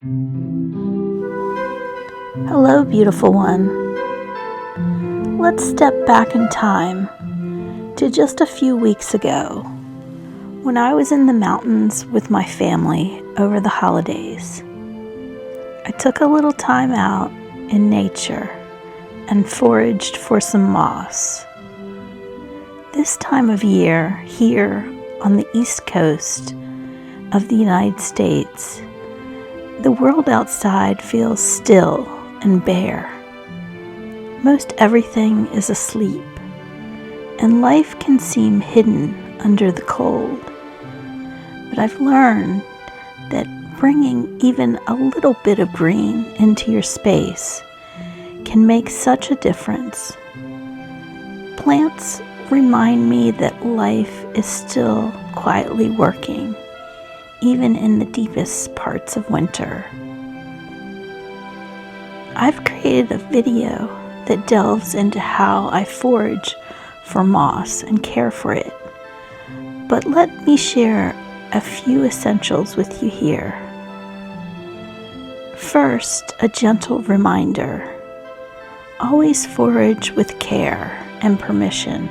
Hello, beautiful one. Let's step back in time to just a few weeks ago when I was in the mountains with my family over the holidays. I took a little time out in nature and foraged for some moss. This time of year, here on the East Coast of the United States, the world outside feels still and bare. Most everything is asleep, and life can seem hidden under the cold. But I've learned that bringing even a little bit of green into your space can make such a difference. Plants remind me that life is still quietly working, even in the deepest parts of winter. I've created a video that delves into how I forage for moss and care for it, but let me share a few essentials with you here. First, a gentle reminder: always forage with care and permission,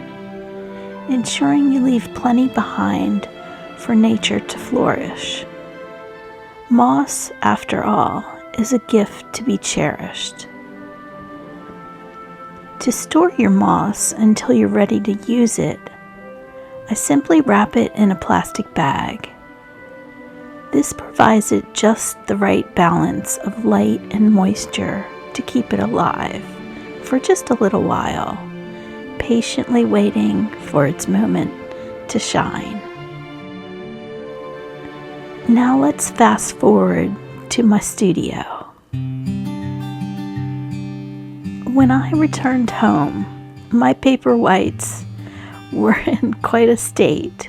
ensuring you leave plenty behind for nature to flourish. Moss, after all, is a gift to be cherished. To store your moss until you're ready to use it, I simply wrap it in a plastic bag. This provides it just the right balance of light and moisture to keep it alive for just a little while, patiently waiting for its moment to shine. Now let's fast forward to my studio. When I returned home, my paper whites were in quite a state.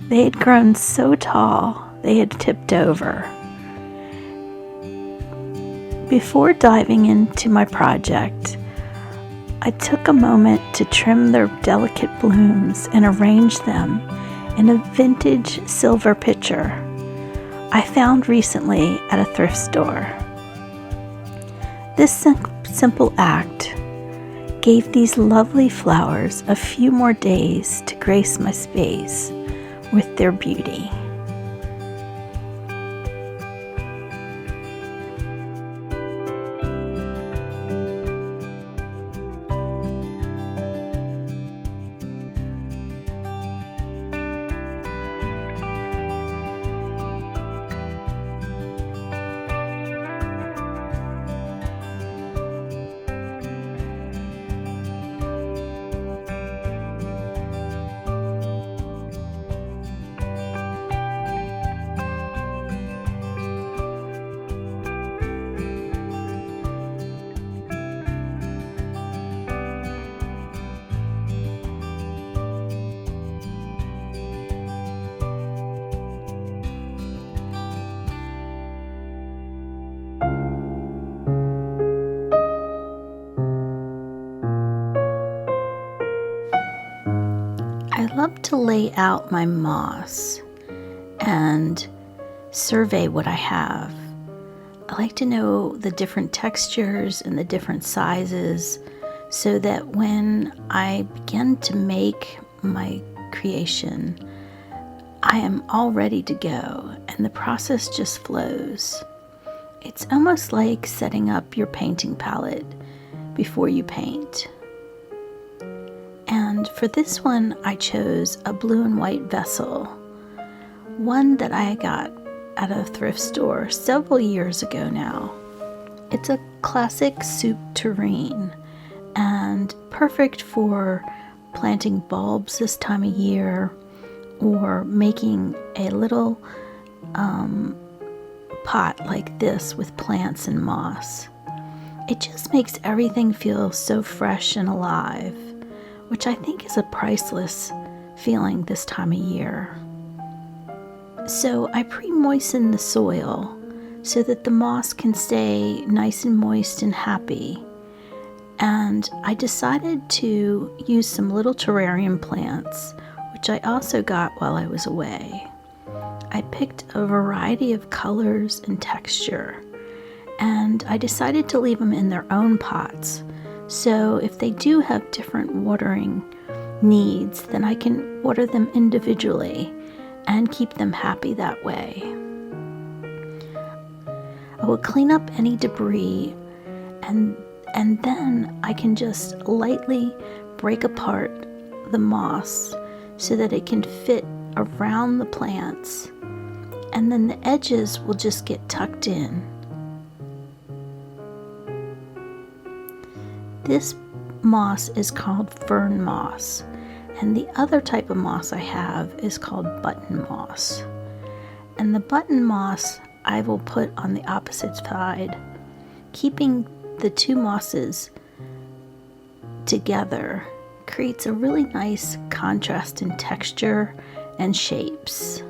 They had grown so tall they had tipped over. Before diving into my project, I took a moment to trim their delicate blooms and arrange them in a vintage silver pitcher I found recently at a thrift store. This simple act gave these lovely flowers a few more days to grace my space with their beauty. I love to lay out my moss and survey what I have. I like to know the different textures and the different sizes so that when I begin to make my creation, I am all ready to go and the process just flows. It's almost like setting up your painting palette before you paint. And for this one, I chose a blue and white vessel, one that I got at a thrift store several years ago now. It's a classic soup tureen and perfect for planting bulbs this time of year or making a little pot like this with plants and moss. It just makes everything feel so fresh and alive, which I think is a priceless feeling this time of year. So I pre-moisten the soil so that the moss can stay nice and moist and happy. And I decided to use some little terrarium plants, which I also got while I was away. I picked a variety of colors and texture and I decided to leave them in their own pots. So if they do have different watering needs, then I can water them individually and keep them happy that way. I will clean up any debris, and then I can just lightly break apart the moss so that it can fit around the plants, and then the edges will just get tucked in. This moss is called fern moss, and the other type of moss I have is called button moss. And the button moss I will put on the opposite side, keeping the two mosses together creates a really nice contrast in texture and shapes.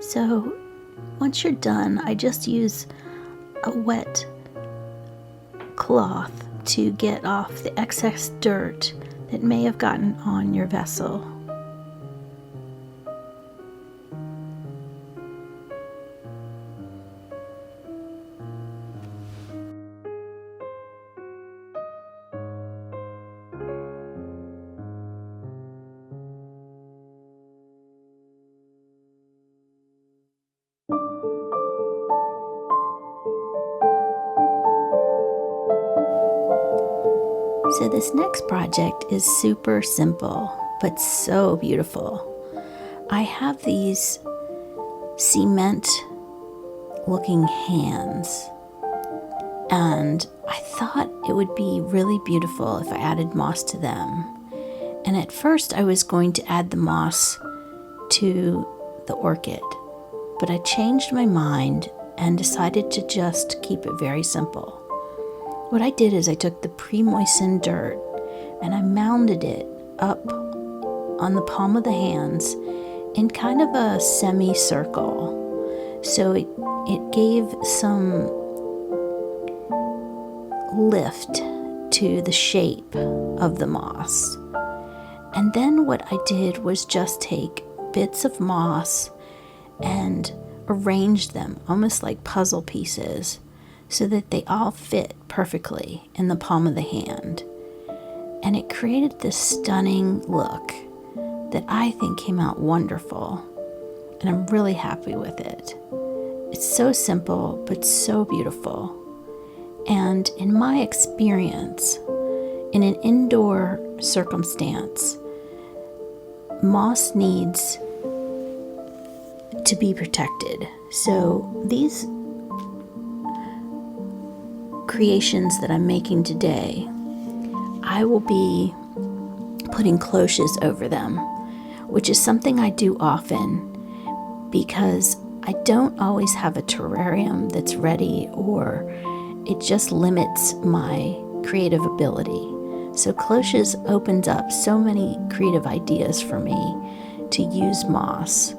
So once you're done, I just use a wet cloth to get off the excess dirt that may have gotten on your vessel. So this next project is super simple, but so beautiful. I have these cement looking hands, and I thought it would be really beautiful if I added moss to them. And at first I was going to add the moss to the orchid, but I changed my mind and decided to just keep it very simple. What I did is I took the pre-moistened dirt and I mounded it up on the palm of the hands in kind of a semicircle. So it gave some lift to the shape of the moss. And then what I did was just take bits of moss and arrange them almost like puzzle pieces, so that they all fit perfectly in the palm of the hand. And it created this stunning look that I think came out wonderful, and I'm really happy with it. It's so simple, but so beautiful. And in my experience, in an indoor circumstance, moss needs to be protected. So these creations that I'm making today, I will be putting cloches over them, which is something I do often because I don't always have a terrarium that's ready, or it just limits my creative ability. So cloches opens up so many creative ideas for me to use moss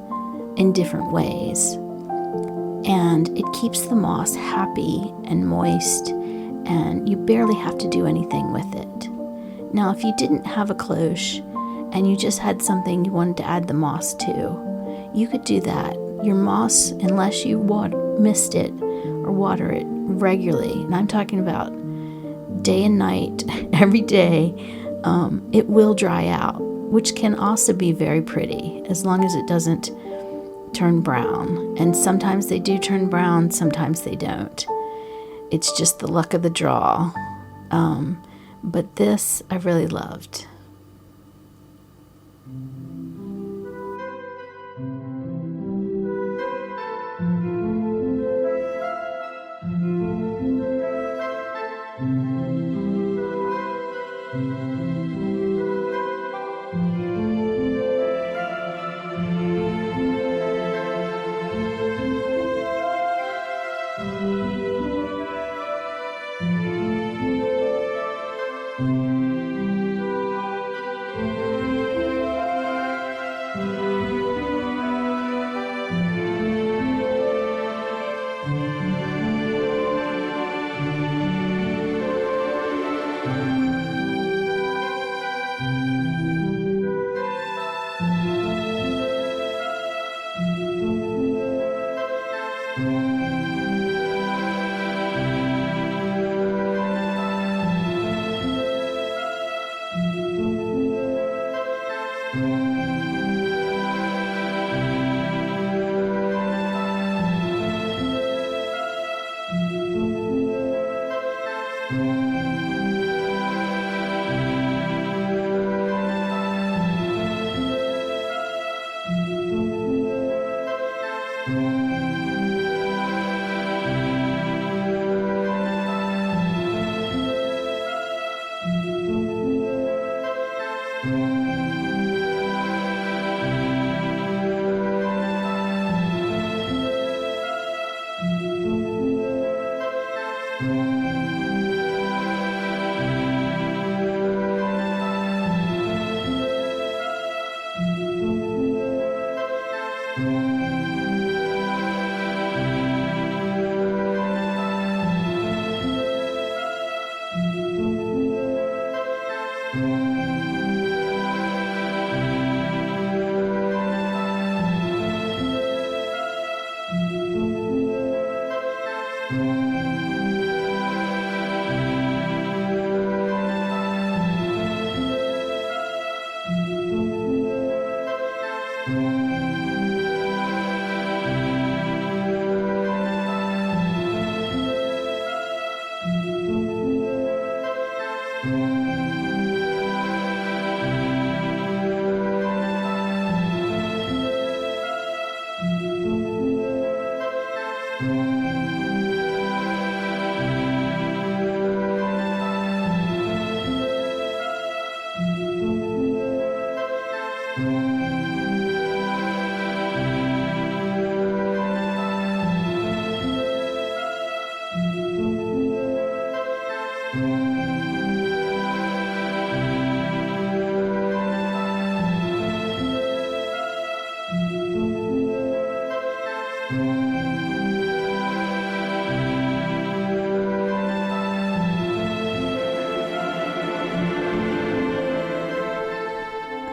in different ways. And it keeps the moss happy and moist, and you barely have to do anything with it. Now, if you didn't have a cloche and you just had something you wanted to add the moss to, you could do that. Your moss, unless you mist it or water it regularly, and I'm talking about day and night, every day, it will dry out, which can also be very pretty as long as it doesn't turn brown. And sometimes they do turn brown, sometimes they don't. It's just the luck of the draw. But this I really loved.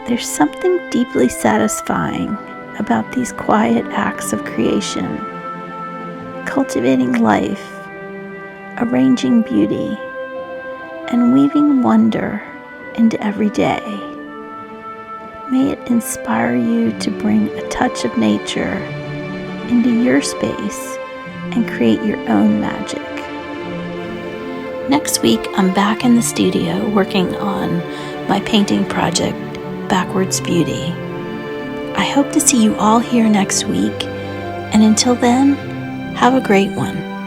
There's something deeply satisfying about these quiet acts of creation, cultivating life, arranging beauty, and weaving wonder into every day. May it inspire you to bring a touch of nature into your space and create your own magic. Next week, I'm back in the studio working on my painting project, Backwards Beauty. I hope to see you all here next week, and until then, have a great one.